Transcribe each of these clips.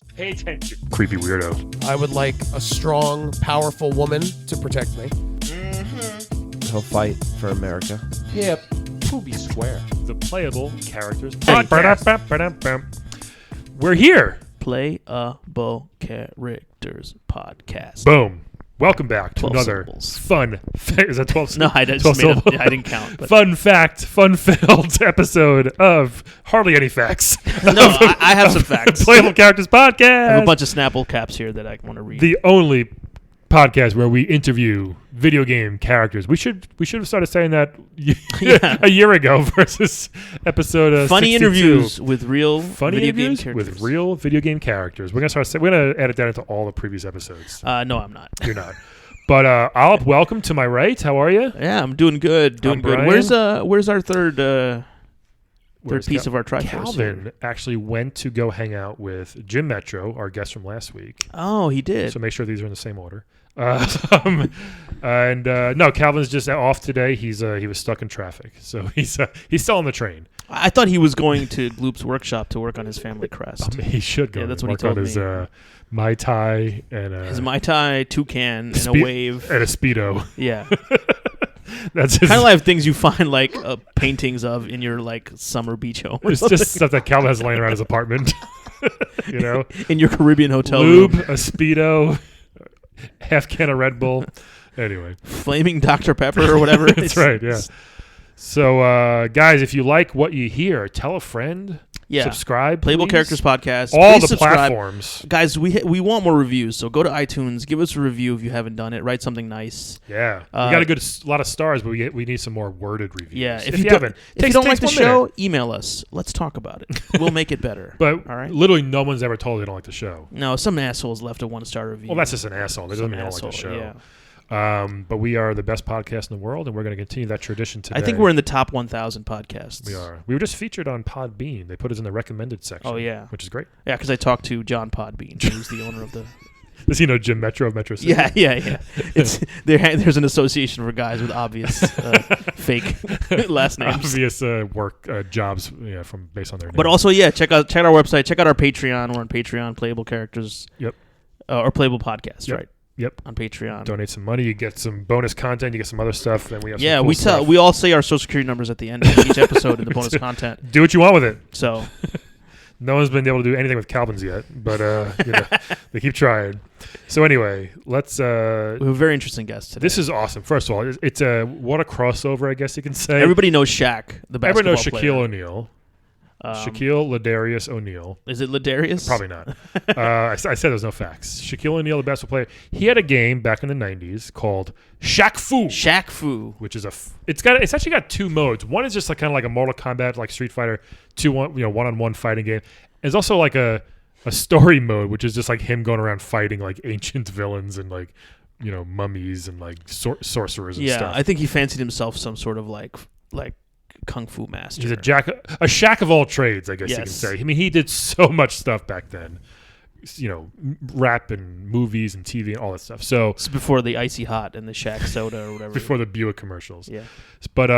Pay attention. Creepy weirdo. I would like a strong, powerful woman to protect me. He'll fight for America. Yep. Poopy square. The Playable Characters Podcast. We're here. Playable Characters Podcast. Boom. Welcome back to 12 another syllables. fun. Is that 12? No, I just 12 made up. syllables? Yeah, I didn't count. But. Fun fact, fun-filled episode of hardly any facts. No, I have some facts. Playable Characters Podcast. I have a bunch of Snapple caps here that I want to read. The only podcast where we interview video game characters. We should have started saying that a year ago versus episode funny 62. interviews with real Funny video game interviews characters. with real video game characters. We're gonna add it down into all the previous episodes. No, I'm not. You're not. But Alp, welcome to my right. How are you? Yeah, I'm doing good. Doing good. Brian. Where's our third Where's piece of our Triforce? Calvin actually went to go hang out with Jim Metro, our guest from last week. Oh, he did. So make sure these are in the same order. No, Calvin's just off today. He was stuck in traffic, so he's still on the train. I thought he was going to Gloop's workshop to work on his family crest. He should go. Yeah, that's what he work told on me. His Mai Tai and His Mai Tai, toucan, and a wave. and a Speedo. Yeah. That's his, kind of like things you find like paintings of in your like summer beach home. It's just stuff that Calvin has laying around his apartment. You know, in your Caribbean hotel lube, room. a Speedo, half can of Red Bull. Anyway, flaming Dr. Pepper or whatever. That's right. Yeah. So, guys, if you like what you hear, tell a friend. Yeah. Subscribe. Playable please. Characters Podcast. All Please the subscribe. platforms. Guys, we want more reviews, so go to iTunes, give us a review if you haven't done it. Write something nice. Yeah, we got a lot of stars, but we need some more worded reviews. Yeah, if you haven't, if you don't like the show, minute. Email us. Let's talk about it. We'll make it better. But all right? Literally, no one's ever told they don't like the show. No, some assholes left a 1-star review. Well, that's just an asshole. That doesn't mean they don't like the show. Yeah. But we are the best podcast in the world, and we're going to continue that tradition today. I think we're in the top 1,000 podcasts. We are. We were just featured on Podbean. They put us in the recommended section. Oh, yeah. Which is great. Yeah, because I talked to John Podbean, who's the owner of the... Does he know Jim Metro of Metro City? Yeah. There's an association for guys with obvious fake last names. Obvious work jobs based on their name. But also, check out our website. Check out our Patreon. We're on Patreon, Playable Characters. Yep. Or Playable Podcast, yep. right? Yep. On Patreon. Donate some money. You get some bonus content. You get some other stuff. Then we have some cool stuff. we all say our social security numbers at the end of each episode in the bonus content. Do what you want with it. So, no one's been able to do anything with Calvin's yet, but they keep trying. So anyway, let's. We have a very interesting guest today. This is awesome. First of all, it's what a crossover, I guess you can say. Everybody knows Shaq, the basketball player. Everyone knows Shaquille O'Neal. Shaquille Ladarius O'Neal. Is it Ladarius? Probably not. I said there's no facts. Shaquille O'Neal, the basketball player. He had a game back in the 90s called Shaq-Fu. Shaq-Fu. Which is it's actually got two modes. One is just like kind of like a Mortal Kombat, like Street Fighter, one-on-one fighting game. There's also like a story mode, which is just like him going around fighting like ancient villains and like mummies and like sorcerers and stuff. Yeah, I think he fancied himself some sort of like kung fu master. He's a Shaq of all trades, I guess you can say. I mean, he did so much stuff back then. Rap and movies and TV and all that stuff. So it's before the Icy Hot and the Shaq soda or whatever. Before the Buick commercials. Yeah. But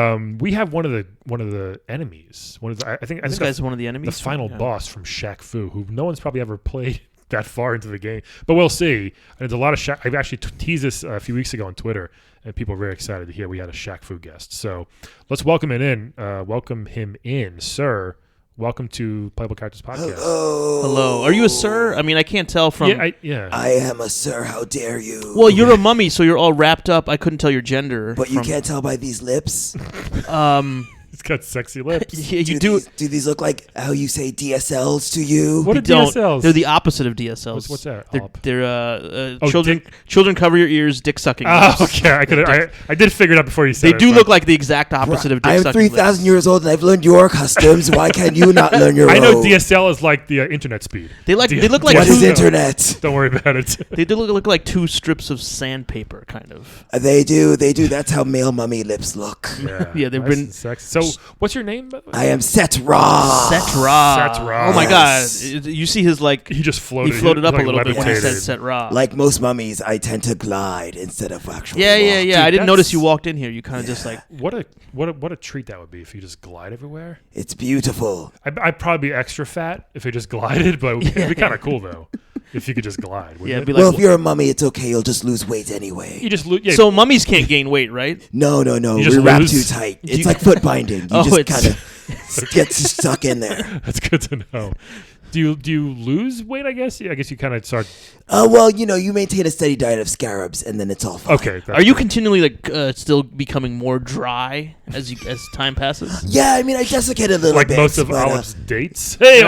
we have one of the enemies. I think this guy's one of the enemies. The final boss from Shaq-Fu, who no one's probably ever played that far into the game. But we'll see. And there's a lot of Shaq. I've actually teased this a few weeks ago on Twitter, and people are very excited to hear we had a Shaq-Fu guest. So let's welcome him in, sir. Welcome to Playable Characters Podcast. Hello. Are you a sir? I mean, I can't tell from... Yeah. I am a sir. How dare you? Well, you're a mummy, so you're all wrapped up. I couldn't tell your gender. But you can't tell by these lips? He's got sexy lips. Yeah, you do. Do these look like how you say DSLs to you? What are DSLs? They're the opposite of DSLs. What's that? They're children cover your ears, dick sucking. Oh, okay. I did figure it out before you said it. They do look like the exact opposite of dick sucking. I'm 3,000 years old and I've learned your customs. Why can you not learn your own? I know DSL is like the internet speed. They look like what is internet? Don't worry about it. They do look like two strips of sandpaper, kind of. They do. That's how male mummy lips look. Yeah, they've been. So what's your name? By the way? I am Sett-Ra. Sett-Ra. Sett-Ra. Oh my Yes. God! You see his like He just floated. he floated up like a little bit when he said levitated. Sett-Ra. Like most mummies, I tend to glide instead of actually yeah. walk. I didn't that's- notice you walked in here. You kind of just like. What a treat that would be if you just glide everywhere. It's beautiful. I'd probably be extra fat if it just glided, but it'd be kind of cool though if you could just glide. Yeah, it'd It? be Well, like. if you're a mummy, it's okay. You'll just lose weight anyway. You just yeah. So mummies can't gain weight, right? No. You just We wrap lose? too tight. It's you- like foot binding. You Oh, just it's- kind of get stuck in there. that's good to know. Do you lose weight? I guess. Yeah, I guess you kind of start. Well, you maintain a steady diet of scarabs, and then it's all fine. Okay. Are you continually like still becoming more dry as time passes? Yeah, I mean, I desiccate a little like bit. most of but, Olive's dates? Hey,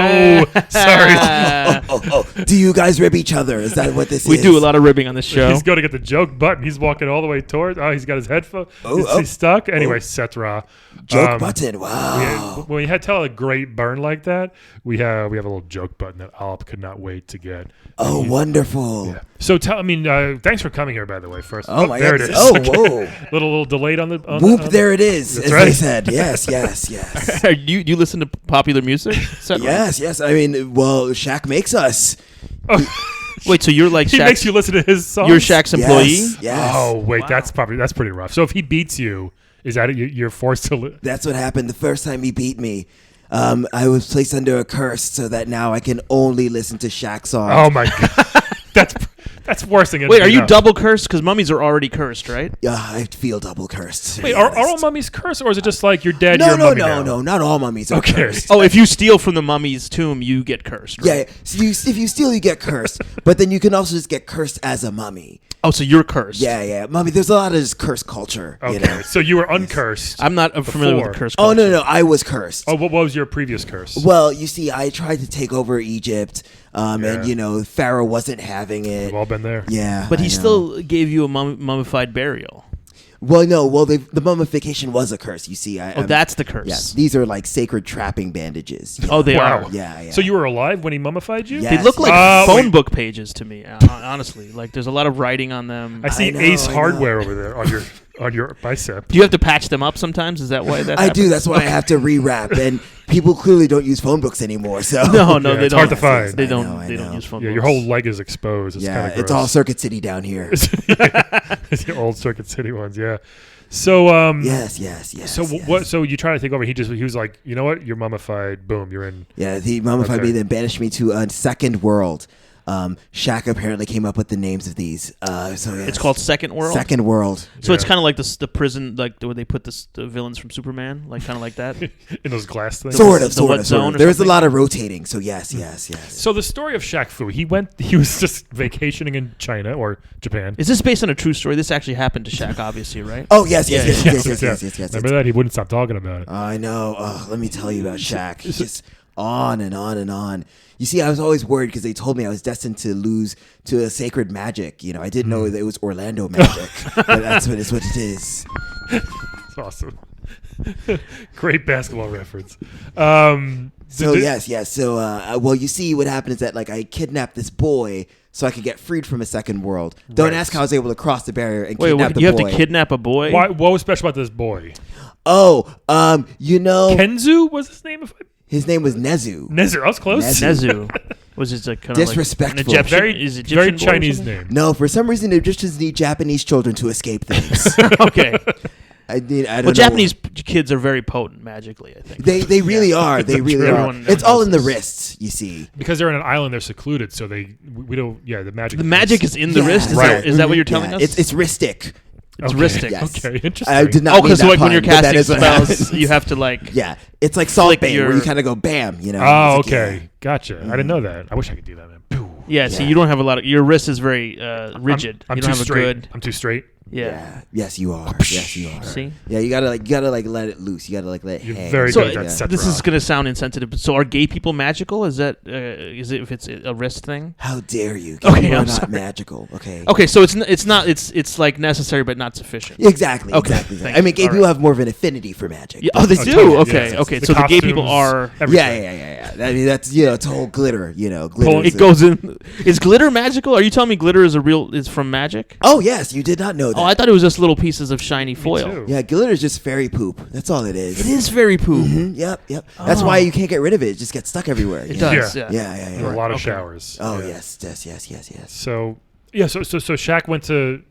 sorry. Oh, do you guys rib each other? Is that what this We is? do a lot of ribbing on this show. He's going to get the joke button. He's walking all the way towards. Oh, he's got his headphone. Oh. He's stuck. Anyway, Sett-Ra. Joke button. Wow. When we had to tell a great burn like that, we have a little joke button that Olive could not wait to get. Oh, wonderful. Yeah. So thanks for coming here, by the way. First, Oh, my there goodness. it is. Oh, Okay. whoa. little delayed on the. Whoop, there it is, That's as right. they said. Yes. Do you listen to popular music? Sett-Ra? Yes. I mean, well, Shaq makes us. Wait, so you're like He Shaq's, makes you listen to his songs. you're Shaq's employee? Yes. Oh wait, Wow. that's pretty rough. So if he beats you, is that you're forced to? That's what happened the first time he beat me. I was placed under a curse so that now I can only listen to Shaq songs. Oh my god, that's worse than. Wait, are you double cursed? Because mummies are already cursed, right? Yeah, I feel double cursed. to Wait, be are all honest. mummies cursed, or is it just like you're dead? No, you're a mummy now? no, not all mummies are Okay. cursed. Oh, if you steal from the mummy's tomb, you get cursed, right? Yeah, so if you steal, you get cursed. But then you can also just get cursed as a mummy. Oh, so you're cursed. Yeah. Mummy, there's a lot of just curse culture. Okay, You know? so you were uncursed. I'm not familiar with Before. the curse. Oh, culture. no, I was cursed. Oh, what was your previous curse? Well, you see, I tried to take over Egypt, and, Pharaoh wasn't having it. We've all been there. Yeah. But I he know. still gave you a mummified burial. Well, no, the mummification was a curse, you see. Oh, that's the curse. Yes, these are like sacred trapping bandages. Oh, they Wow. are. Yeah. So you were alive when he mummified you? Yeah. They look like Oh, phone wait. book pages to me, honestly. Like, there's a lot of writing on them. I see know, Ace I know. Hardware over there on your bicep. Do you have to patch them up sometimes? Is that why that I happens? do. That's why I have to rewrap. And people clearly don't use phone books anymore. So No, Yeah, they it's don't. hard to find. They I don't. know, I They know. don't use phone Yeah, books. your whole leg is exposed. It's yeah, kind of it's all Circuit City down here. it's the old Circuit City ones. Yeah. So Yes. So what? So you try to take over. He was like, you know what? You're mummified. Boom. You're in. Yeah, he mummified Okay. me, then banished me to a second world. Shaq apparently came up with the names of these. So yes. It's called Second World. Second World. So it's Yeah. kind of like the prison, like where they put the villains from Superman, like kind of like that. in those glass things. Sort of. what zone or There's a something? lot of rotating. So yes. So the story of Shaq-Fu, he was just vacationing in China or Japan. Is this based on a true story? This actually happened to Shaq, obviously, right? Oh yes. Yeah. Yes. Remember that? He wouldn't stop talking about it. I know. Let me tell you about Shaq. He's just on and on and on. You see, I was always worried because they told me I was destined to lose to a sacred magic. I didn't know that it was Orlando magic, but that's what it is. It's awesome. Great basketball reference. So yes. So well, you see, what happened is that I kidnapped this boy so I could get freed from a second world. Don't Right. ask how I was able to cross the barrier and Wait, kidnap the you boy. have to kidnap a boy? Why? What was special about this boy? Oh, Kenzu was his name. his name was Nezu. Nezu. I was close. Nezu. Was it like kind Disrespectful. Of like an Egyptian, Very, is Egyptian very boy or Chinese something? name. No, for some reason Egyptians need Japanese children to escape things. Okay. I don't know. Japanese kids are very potent magically, I think. They really are. They really are. Everyone It's all knows in the this. wrists, you see. Because they're on an island, they're secluded, so we don't. Yeah, the magic. The magic is in the Yeah, wrist? right. Is that what you're telling Yeah, us? It's wristic. It's Okay. wristic. Yes. Okay, interesting. I did not Oh, mean because that like when you're pun, but that casting is what spells, happens. you have to like. Yeah, it's like Salt Flick Bay, where your- you kind of go bam, Oh, It's like, okay, gotcha. I didn't know that. I wish I could do that, man. Pew. Yeah, see, Yeah. you don't have a lot of. Your wrist is very rigid. I'm you too don't have straight. a good. I'm too straight. Yeah. Yes, you are. Yes, you are. See? Yeah, you gotta let it loose. You gotta let it You're hang. very So good at that. Set this is rock. going to sound insensitive, but so are gay people magical? Is that is it if it's a wrist thing? How dare you? Okay, People are I'm not sorry. magical. Okay. Okay, so it's like necessary but not sufficient. Exactly. Okay, Exactly. thank I mean, you. gay All people right. have more of an affinity for magic. Yeah, oh, they Oh, do. totally. Okay, Yes. okay. The So the gay people costumes, are. everything. Yeah. I mean, that's it's all glitter. Glitter. It goes in. Is glitter magical? Are you telling me glitter is from magic? Oh yes, you did not know that. Oh, I thought it was just little pieces of shiny foil. too. Yeah, glitter is just fairy poop. That's all it is. It is very poop. Yep. That's why you can't get rid of it. It just gets stuck everywhere. It you know? does. Yeah. Yeah. Yeah. A lot of Okay. showers. Oh Yeah. yes. So yeah, so Shaq went to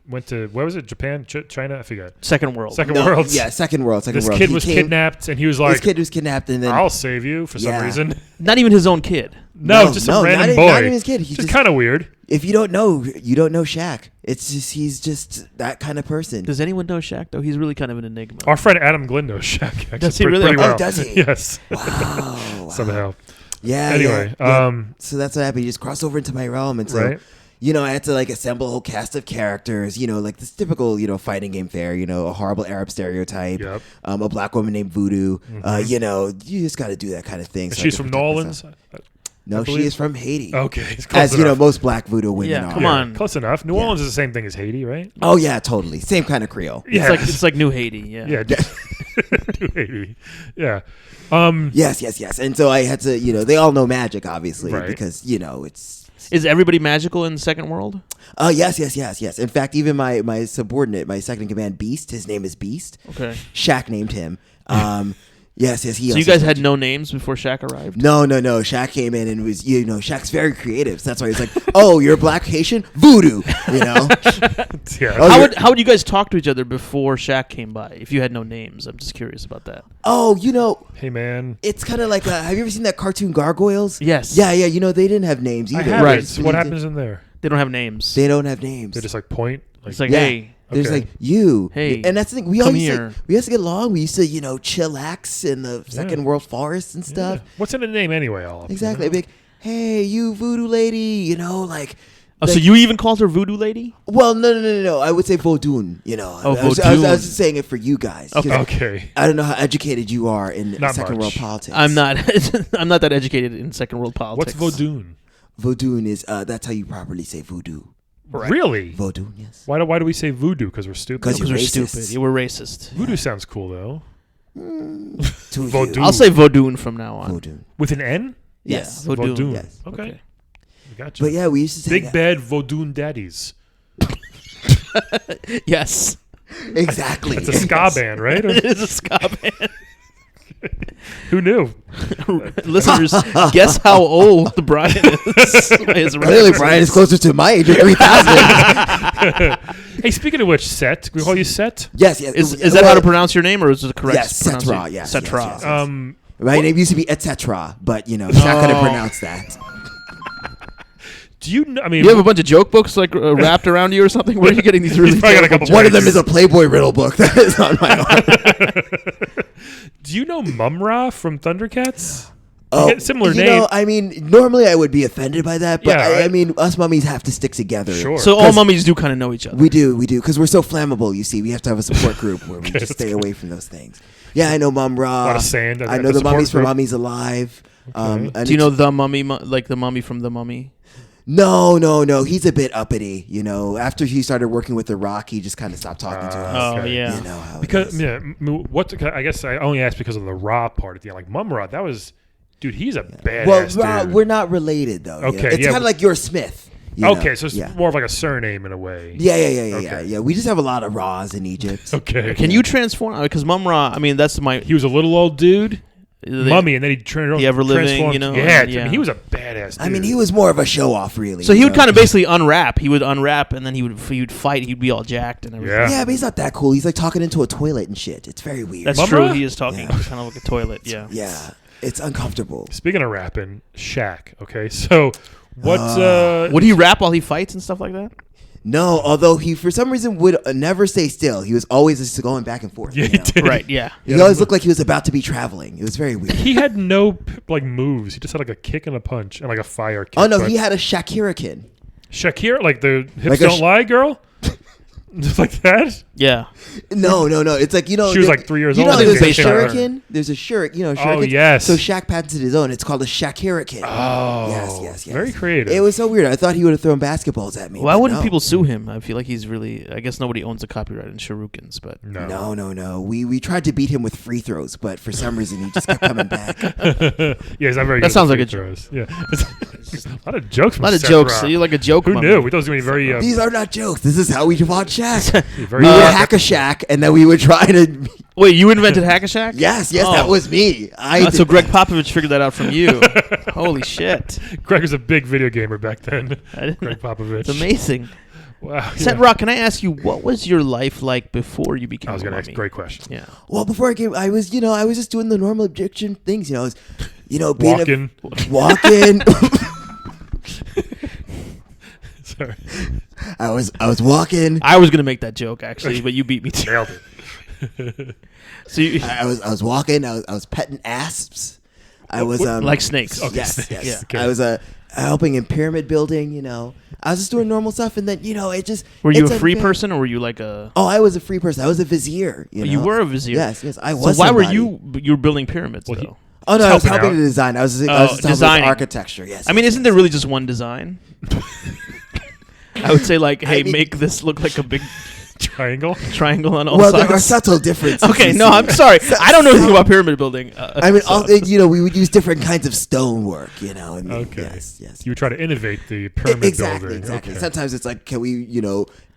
where was it? Japan, China? I forget. Second world. Second No, world. Yeah, second world. This world. kid He was came- kidnapped, and he was like, This kid was kidnapped, and then "I'll save you" for some Yeah. reason. Not even his own kid. No, just some random not, boy. Not even his kid. He's just kind of weird. If you don't know, you don't know Shaq. It's just he's just that kind of person. Does anyone know Shaq though? He's really kind of an enigma. Our friend Adam Glynn knows Shaq. Actually, Does he pretty really? well. Oh, does he? Yes. Wow. Somehow. Yeah. Anyway, yeah. So that's what happened. He just crossed over into my realm, and so. Right. I had to like assemble a whole cast of characters, like this typical, fighting game fare, a horrible Arab stereotype, Yep. a black woman named Voodoo, you just got to do that kind of thing. And so I she's could from protect New Orleans. myself. I No, she believe. is from Haiti. Okay, it's close As enough. most black voodoo women Yeah, are. come on. Close enough. New Yeah. Orleans is the same thing as Haiti, right? Oh yeah, totally. Same kind of Creole. Yeah. It's like New Haiti. Yeah. Yeah. New Haiti. Yeah. Yes. And so I had to, they all know magic, obviously, Right. because it's. Is everybody magical in Second World? Yes. In fact, even my subordinate, my second in command, Beast, his name is Beast. Okay. Shaq named him. Yes. He So you also guys said- had no names before Shaq arrived? No. Shaq came in and was, Shaq's very creative. So that's why he's like, oh, you're black Haitian? Voodoo. Yeah. Oh, How would you guys talk to each other before Shaq came by? If you had no names, I'm just curious about that. Oh, Hey, man. it's kind of like, have you ever seen that cartoon Gargoyles? Yes. Yeah. They didn't have names I either. have Right. it. So what happens in there? They don't have names. They don't have names. They just like point. It's like, Yeah. hey, There's Okay. like you, Hey, and that's the thing. We come always here. we used to get along. We used to, chillax in the second world forest and stuff. Yeah. What's in the name anyway? All Exactly. I'd be like, hey, you voodoo lady, like. Oh, so like- you even called her Voodoo Lady? Well, no. I would say Vodun. Oh, I was Vodun. just saying it for you guys. 'cause Okay. I don't know how educated you are in Not second world much. politics. I'm not. I'm not that educated in Second World What's politics. Vodun? Vodun is that's how you properly say voodoo. Right. Really? Vodun, yes. Why do we say voodoo? Because we're stupid. 'Cause Because you're we're racist. stupid. Yeah, we're racist. Voodoo sounds cool though. To you. Vodun. I'll say Vodun from now on. Vodun. With an N? Yes. Yeah, Vodun. Vodun. Yes. Okay. Gotcha. But yeah, we used to say Big that. bad Vodun daddies. Yes. Exactly. It's a ska band, right? Or- It is a ska band. who knew? Listeners, guess how old Brian is. by his Clearly, references. Brian is closer to my age of 3,000. Hey, speaking of which, Set. Can we call you Set? Yes. Is that how to pronounce your name, or is it the correct Yes, Sett-Ra, pronunciation? yes, Sett-Ra. yes, yes. My What- name used to be etc., but he's not going to pronounce that. Do you know? I mean, You have a bunch of joke books like wrapped around you or something? Where are you getting these really probably got a terrible couple One of them Jokes. is a Playboy riddle book that is on my arm. do you know Mum-Ra from Thundercats? Oh, get similar you name. know, I mean, normally I would be offended by that, but Yeah, I right. mean, us mummies have to stick together. Sure. So all 'Cause mummies do kind of know each other. We do, because we're so flammable. You see, we have to have a support group where we Okay, just stay away from those things. Yeah, I know Mum-Ra. A lot of sand. I at know the support mummies from group. Mummies Alive. Okay. and Do you know it's- the mummy, like the mummy from the Mummy? No. He's a bit uppity. After he started working with The Rock, he just kind of stopped talking to us. Oh, Okay. yeah. You know how it Because is. I guess I only asked because of the Ra part at the end. Like Mum-Ra, that was, dude. He's a badass Well, dude. we're not related though. Okay, It's yeah. kind of like you're Smith. you know? Okay, so it's yeah. more of like a surname in a way. Yeah. We just have a lot of Raws in Egypt. Okay. Can you transform? Because Mum-Ra, I mean, that's my He was a little old dude, mummy, and then he turned The ever-living, transformed. you know, Yeah, and- yeah. he was a badass dude. I mean, he was more of a show off, really. So he you would know? kind of basically unwrap. He would unwrap, and then he would fight. He'd be all jacked and everything. Yeah. Yeah, but he's not that cool. He's like talking into a toilet and shit. It's very weird. That's Mum-Ra? true. He is talking Yeah. kind of like a toilet. Yeah. yeah, it's uncomfortable. Speaking of rapping, Shaq. Okay, so what? Would he rap while he fights and stuff like that? No, although he for some reason would never stay still. He was always just going back and forth. Yeah, you he know? did. Right. Yeah. He always looked like he was about to be traveling. It was very weird. He had no like moves. He just had like a kick and a punch and like a fire kick. Oh no, but he had a Shaq-Hurricane. Shakira, like the hips Like a don't lie, girl. Just like that. Yeah. No. It's like She was like 3 years you old know, when there's a it came out. shuriken. There's a shuriken. Oh, yes. So Shaq patented his own. It's called a Shaq-Hurricane. Oh, Yes. Very creative. It was so weird. I thought he would have thrown basketballs at me. Why but wouldn't no. people sue him? I feel like he's really. I guess nobody owns a copyright in shurikens, but no. We tried to beat him with free throws, but for some reason he just kept coming back. Yeah, he's not very. That good sounds at like free a joke. throws. Yeah, a lot of jokes. a From lot of Sett-Ra. jokes. So you're like a joke. Who mummy. knew? We thought it was going to be very. These are not jokes. This is how we watch Shack. Very We would good. hack a shack, and then we would try to. Wait, you invented Hack-a-Shack? Yes, Oh. that was me. So Greg Popovich figured that out from you. Holy shit. Greg was a big video gamer back then. I didn't- Greg Popovich. It's amazing. Wow. Sett-Ra, can I ask you, what was your life like before you became I was a going to ask. mummy? Great question. Yeah. Well, before I came, I was just doing the normal Egyptian things. I was, being Walking. walking. Sorry. I was walking. I was going to make that joke, actually, but you beat me to Nailed it. So you, I was walking. I was petting asps. I was like snakes. Okay, yes, snakes. yes. Okay. I was helping in pyramid building. I was just doing normal stuff, and then it just. Were you it's a free unfair. person, or were you like a... Oh, I was a free person. I was a vizier. You were a vizier? Yes, I was. So why were somebody. you were building pyramids, Well, though? Oh no, I was helping helping out. to design. I was just helping designing. with architecture. Yes. I mean, isn't there really just one design? I would say, like, hey, I mean- make this look like a big Triangle. triangle on all Well, sides. there are subtle differences. Okay, you no, see. I'm sorry. I don't know anything about pyramid building. I mean, so- we would use different kinds of stonework, and Okay. yes. You would try to innovate the pyramid Exactly. building. Okay. Sometimes it's like, can we,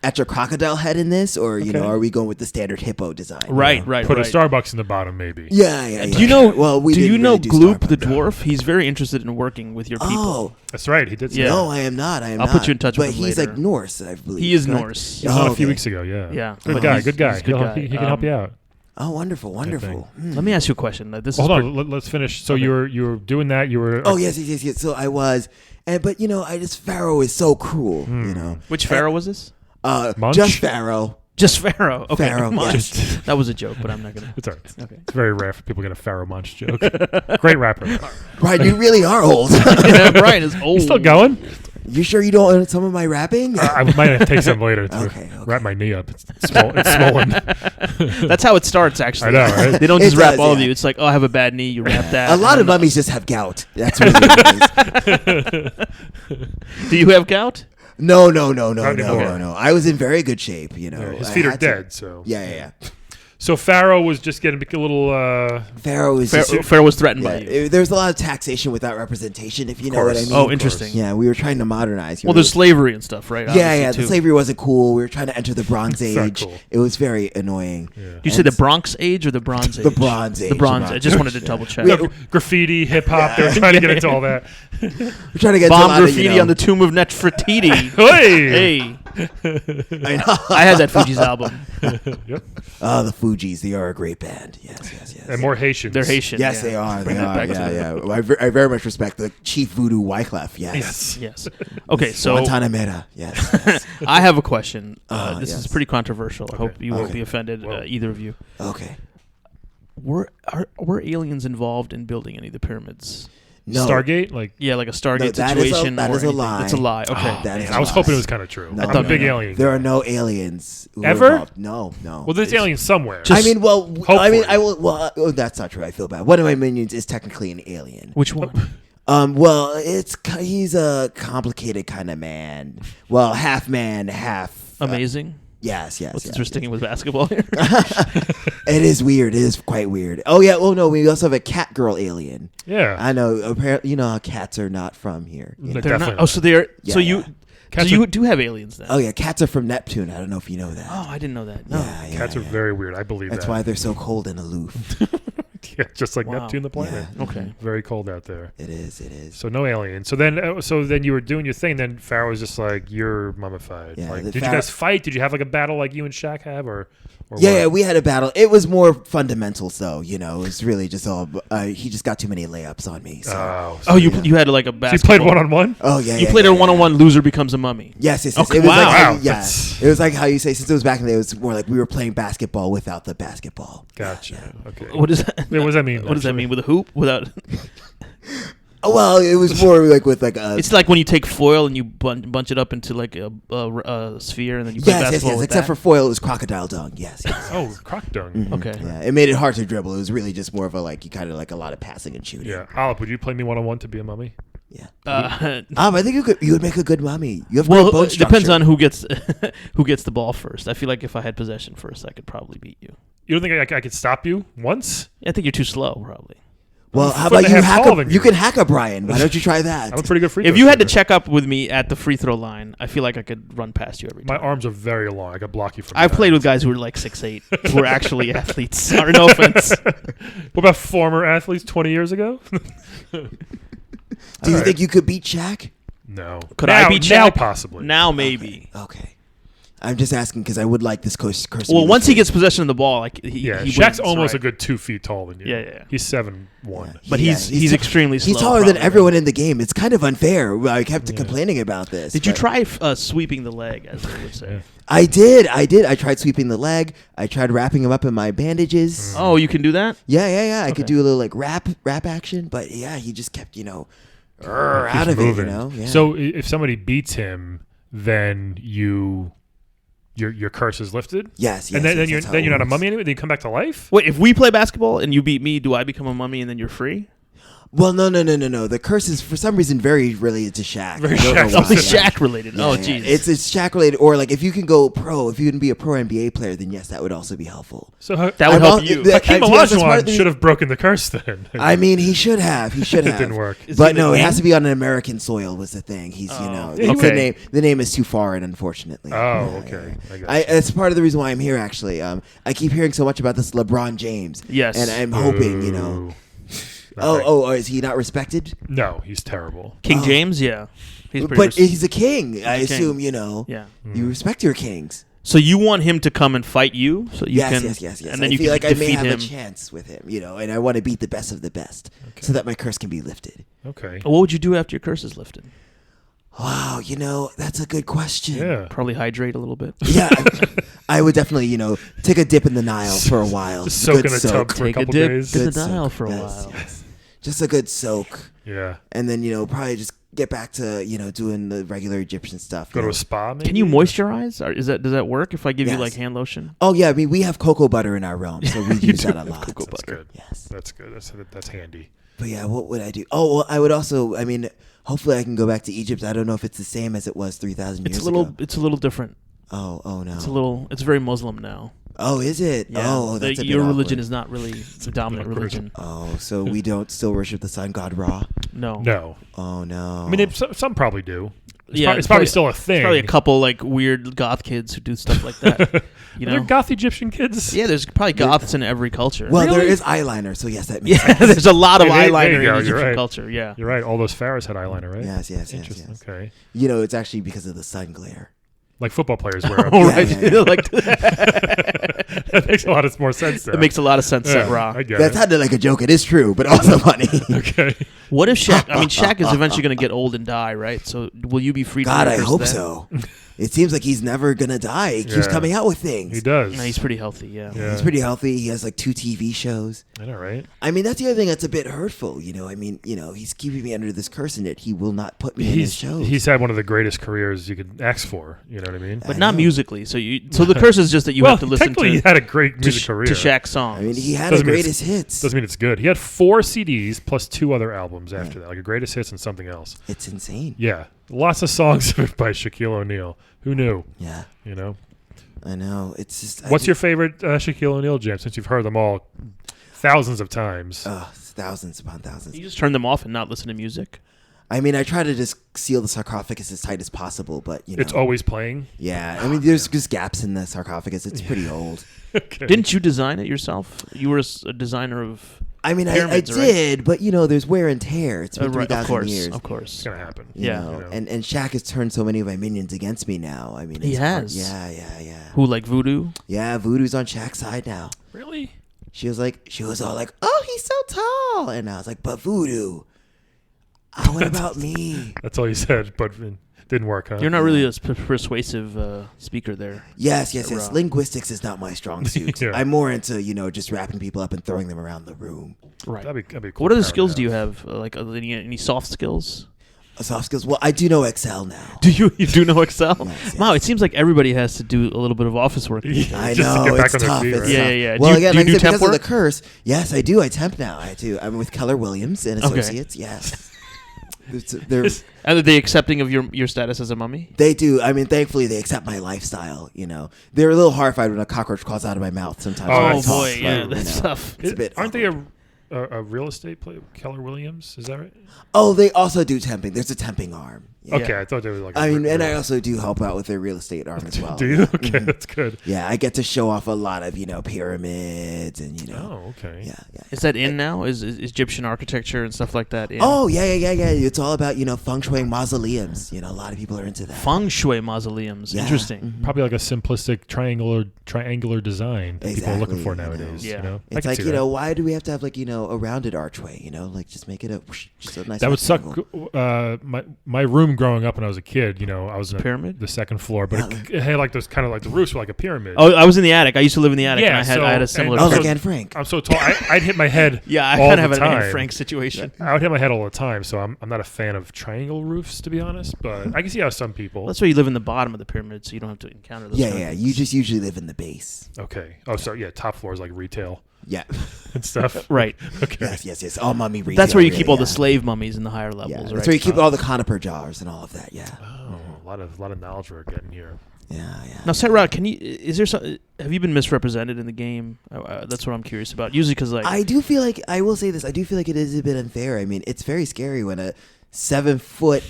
etch a crocodile head in this, or Okay. are we going with the standard hippo design? Right. Put a Starbucks in the bottom, maybe. Yeah. Do you know? Well, we do you didn't know really do Gloop the Starbucks. dwarf? He's very interested in working with your people. Oh That's right. He did say Yeah. no, I am not. I'll put you in touch with but him he's later. like Norse, I believe. He is correct? Norse. He was on a few okay. weeks ago. Yeah. Yeah. Good But guy. he's- Good guy. he's a good guy. He can help you out. Oh, wonderful. Let me ask you a question. This Hold is on. Let's finish. So Okay. you were doing that. You were. Oh yes. So I was, but Pharaoh is so cruel. which pharaoh was this? Munch? Just Pharaoh. Just Pharaoh. Okay, Pharaoh, Munch. yes. That was a joke, but I'm not gonna. It's all right. Okay. It's very rare for people to get a Pharaoh Munch joke. Great rapper. Right, you really are old. Yeah, Brian is old. He's still going. You sure you don't want some of my rapping? I might have to take some later to Okay. wrap my knee up. It's swollen. That's how it starts, actually. I know, right? They don't It just rap does, all of yeah. you. It's like, oh, I have a bad knee. You rap that. A lot of mummies just have gout. That's what it is. Do you have gout? No. anymore. I was in very good shape. Yeah, his I feet are had to- dead. So Yeah. So Pharaoh was just getting a little. Pharaoh is just. Pharaoh was threatened by you. There's a lot of taxation without representation, if you know what I course. mean. Oh, interesting. Yeah, we were trying to modernize. Well, there's slavery and stuff, right? Yeah, Obviously, the too. slavery wasn't cool. We were trying to enter the Bronze It's not Age. cool. It was very annoying. Yeah. You say the Bronx Age or the Bronze Age? The Bronze Age. The Bronze Age. I just wanted to double check. No, graffiti, hip hop. They were trying to get into all that. We're trying to get into a Bomb lot graffiti on the tomb of Nefertiti. Hey. Hey, I know. I had that Fuji's album. Yep. Oh, the Fugees. They are a great band. Yes. And more Haitians. They're Haitian. Yes, yeah. they are. They Bring that are. back to Yeah. the- I very much respect the Chief Voodoo Wyclef. Yes. Yes. Yes. Okay, so Guantanamera. Yes. I have a question. This yes. is pretty controversial. I hope you won't Okay. be offended, Whoa. either of you. Okay. Were aliens involved in building any of the pyramids? No. Stargate, like. Yeah, like a Stargate that is a- situation. that or is a anything. lie. It's a lie. Okay. Oh, That is man, a I was lie. hoping it was kind of true. No, I'm a no, big no. alien. There guy. are no aliens. who are Ever? involved. No. Well, there's aliens somewhere. Just- I mean, well, Hopefully. I will. Well, that's not true. I feel bad. One of my minions is technically an alien. Which one? Well, he's a complicated kind of man. Well, half man, half Amazing. Yes. Since we're sticking with basketball here. It is weird. It is quite weird. Oh yeah. Well, no. We also have a cat girl alien. Yeah. I know. Apparently, how cats are not from here. you know? They're They're definitely not. Oh, so they're. Yeah, so you. yeah. So Cats you are- do have aliens then? Oh yeah, cats are from Neptune. I don't know if you know that. Oh, I didn't know that. No. Yeah, Cats are yeah. very weird. I believe That's that. why they're so cold and aloof. Yeah, just like Wow. Neptune, the planet. Yeah. Okay. Very cold out there. It is. So no aliens. So then you were doing your thing. Then Pharaoh was just like, "You're mummified." Yeah, Like, the did you Pharaoh- guys fight? Did you have like a battle like you and Shaq have, or Yeah, what? we had a battle. It was more fundamentals, though. It was really just all. He just got too many layups on me. So. Oh, Oh, you Yeah. you had like a so you basketball. played 1-on-1? Oh yeah. You yeah, played yeah, a one-on-one. Loser becomes a mummy. Yes. Okay, It was wow. like how, Wow, yeah. that's- It was like how you say since it was back in the day, it was more like we were playing basketball without the basketball. Gotcha. Okay. What does that? Yeah, what does that mean, What does that actually? mean with a hoop? Without. Oh, well, it was more like with like a. It's like when you take foil and you bunch it up into like a sphere, and then you play basketball with Except that. for foil, it was crocodile dung. Yes. Oh, croc dung. Mhm. Okay. Yeah, it made it hard to dribble. It was really just more of a you kind of like a lot of passing and shooting. Yeah. Olive, would you play me 1-on-1 to be a mummy? Yeah. Uh, I think you would make a good mummy. You have well, great bone it depends structure. on who gets who gets the ball first. I feel like if I had possession first, I could probably beat you. You don't think I could stop you once? I think you're too slow, probably. Well, how foot about and a you half hack taller a? than You can hack a Brian. Why don't you try that? I'm a pretty good free throw If you had to shooter. check up with me at the free throw line, I feel like I could run past you every My time. arms are very long. I could block you from. I've behind. played with guys who were like 6'8", who were actually athletes. Sorry, no offense. What about former athletes 20 years ago? Do you think you could beat Shaq? No. Could now, I beat now Shaq? possibly? Now maybe. Okay. I'm just asking because I would like this curse. To Well, be once he lifted. gets possession of the ball, like Yeah, he Shaq's wins, almost right? a good 2 feet taller than you. Yeah. He's 7'1". Yeah. But Yeah, he's extremely slow. He's taller than probably, everyone in the game. It's kind of unfair. I kept Yeah. complaining about this. Did you but try sweeping the leg, as they would say? Yeah. I did. I tried sweeping the leg. I tried wrapping him up in my bandages. Oh, you can do that? Yeah. I could Okay. do a little like rap action, but yeah, he just kept Keeps out of moving. it. Yeah. So if somebody beats him, then your curse is lifted. yes, And then yes, you're that's how it not a works. mummy anyway. Then you come back to life. Wait, if we play basketball and you beat me, do I become a mummy and then you're free? Well, no. The curse is for some reason very related to Shaq. Very I don't know Shaq why. Oh, it's specific. Shaq related. Yeah, Oh, yeah. jeez. It's Shaq related, or like if you can go pro, if you can be a pro NBA player, then yes, that would also be helpful. So that would I'm help all- you. the- Hakeem to be honest, that's part of Olajuwon the- should have broken the curse then. I mean, he should have. He should It have. didn't work. Is he But in the no, it game? has to be on an American soil. Was the thing. He's Yeah, it's okay. the name is too foreign, unfortunately. Oh, okay. I got you. It's part of the reason why I'm here. Actually, I keep hearing so much about this LeBron James. Yes. and I'm hoping Ooh. Oh, is he not respected? No, he's terrible. King Oh. James, yeah. He's pretty But he's a king. I He's a king. assume yeah. you respect your kings. So you want him to come and fight you, so you Yes, can, yes. and then I you feel can like I may defeat have him. a chance with him, and I want to beat the best of the best, so that my curse can be lifted. Okay. What would you do after your curse is lifted? Wow, that's a good question. Yeah. Probably hydrate a little bit. Yeah, I would definitely, take a dip in the Nile for a while. Just Good soak in a tub for a Take a couple dip days. in the Good Nile soak. for a Yes, while. yes. Just a good soak, Yeah. and then probably just get back to doing the regular Egyptian stuff. Go to a spa. Maybe? Can you moisturize? Or does that work if I give you Yes. like hand lotion? Oh yeah, I mean we have cocoa butter in our realm, so we use that a lot. cocoa That's butter. good. Yes, That's good. That's handy. but yeah, what would I do? Oh well, I would also. I mean, hopefully I can go back to Egypt. I don't know if it's the same as it was 3,000 years ago. It's a little different. Oh It's no. it's very Muslim now. Oh, is it? Yeah. Oh, that's a bit your religion awkward. is not really the dominant awkward. religion. Oh, so we don't still worship the sun god Ra? No. No. Oh no. I mean, some probably do. Yeah, It's probably still a thing. There's probably a couple like weird goth kids who do stuff like that. You Are there know? goth Egyptian kids? Yeah, there's probably goths in every culture. well, there Really? is eyeliner, so yes, that makes Yeah, sense. there's a lot of Hey, there eyeliner you go, in you're Egyptian right. culture. Yeah. You're right. All those pharaohs had eyeliner, right? Yes. Interesting. Okay. It's actually because of the sun glare. Like football players wear. All Yeah, right. yeah, yeah. Like That makes a lot of more sense. There. it makes a lot of sense. Yeah, Sett-Ra. I get That it. sounded like a joke. It is true, but also funny. Okay. What if Shaq? I mean, Shaq is eventually going to get old and die, right? So will you be free? God, to I reverse hope that? so. It seems like he's never gonna die. He keeps Yeah. coming out with things. He does. No, he's pretty healthy. Yeah. Yeah. He's pretty healthy. He has like 2 TV shows. I know, right? I mean, that's the other thing that's a bit hurtful. I mean, he's keeping me under this curse, and he will not put me in his shows. He's had one of the greatest careers you could ask for. You know what I mean? But I not know. musically. So the curse is just that you well, have to listen technically, he to had a great music career. to Shaq's songs. I mean, he had Doesn't the mean greatest hits. Doesn't mean it's good. He had 4 CDs plus 2 other albums after that, like a greatest hits and something else. It's insane. Yeah, lots of songs by Shaquille O'Neal. Who knew? Yeah, You know. I know. It's just. What's your favorite Shaquille O'Neal jam? Since you've heard them all thousands of times. thousands upon thousands. you just turn them off and not listen to music. I mean, I try to just seal the sarcophagus as tight as possible, but It's always playing. Yeah, I mean, there's just gaps in the sarcophagus. It's pretty old. Okay. Didn't you design it yourself? You were a designer of. I mean, I Pyramids, right? did, but there's wear and tear. It's been Right, 3,000 years. of course. It's gonna happen. You Yeah. know, You know. And Shaq has turned so many of my minions against me now. I mean, He it's hard- has? Yeah. Who like voodoo? Yeah, Voodoo's on Shaq's side now. Really? She was all like, "Oh, he's so tall," and I was like, "But Voodoo, what about me?" That's all you said, but it didn't work, huh? You're not really a persuasive speaker there. Yes. Raw. Linguistics is not my strong suit. Yeah. I'm more into just wrapping people up and throwing them around the room. Right. That'd be a cool What other power to skills do you have. have? Like any soft skills? Soft skills. Well, I do know Excel now. Do you do know Excel? Yes. Wow, it seems like everybody has to do a little bit of office work. these days. I Just to know get back it's on their tough. feet, It's right? Yeah, tough. yeah, yeah. Well, Do you- again, do you like I do said, temp because of the work? curse. Yes, I do. I temp now. I do. I'm with Keller Williams and Okay. Associates. Yes. They're And are they accepting of your status as a mummy? They do. I mean, thankfully, they accept my lifestyle. They're a little horrified when a cockroach crawls out of my mouth sometimes. Oh, when I that's talk, boy, yeah, but, that's tough. It's a bit Aren't awkward. a real estate play, Keller Williams. Is that right? Oh, they also do temping. There's a temping arm. Yeah. Okay, I thought they were like. I mean, and I also do help out with their real estate arm as well. Do you? Okay, that's good. Yeah, I get to show off a lot of pyramids and Oh, okay. Yeah. Is that in now? Is Egyptian architecture and stuff like that in? Oh yeah. It's all about feng shui mausoleums. A lot of people are into that. Feng Shui mausoleums. Yeah. Interesting. Mhm. Probably like a simplistic triangular design that people are looking for nowadays. Yeah. I It's can like see that. why do we have to have like a rounded archway? Like just make it just a nice. That would suck. rectangle. My room growing up when I was a kid, I was in Pyramid? the second floor, but it had like those kind of like the roofs were like a pyramid. Oh, I was in the attic. I used to live in the attic, Yeah, and I had a similar. Oh, so- like Anne Frank. I'm so tall. I'd hit my head. Yeah, I all kind of the have an Anne time. Frank situation. I would hit my head all the time, so I'm not a fan of triangle roofs, to be honest. But I can see how some people. That's why you live in the bottom of the pyramid, so you don't have to encounter those. Yeah. kind of You things. just usually live in the base. Okay. Oh, so yeah, top floor is like retail Yeah. and stuff. Right. Okay. Yes. All mummy retail. That's where you yeah, keep all yeah. the slave mummies in the higher levels, Yeah, right? that's where you keep all the conifer jars and all of that. Yeah. Oh, a lot of knowledge we're getting here. Yeah. Now, Sett-Ra, is there some? Have you been misrepresented in the game? That's what I'm curious about. Usually, because I do feel like I will say this. I do feel like it is a bit unfair. I mean, it's very scary when a 7 foot,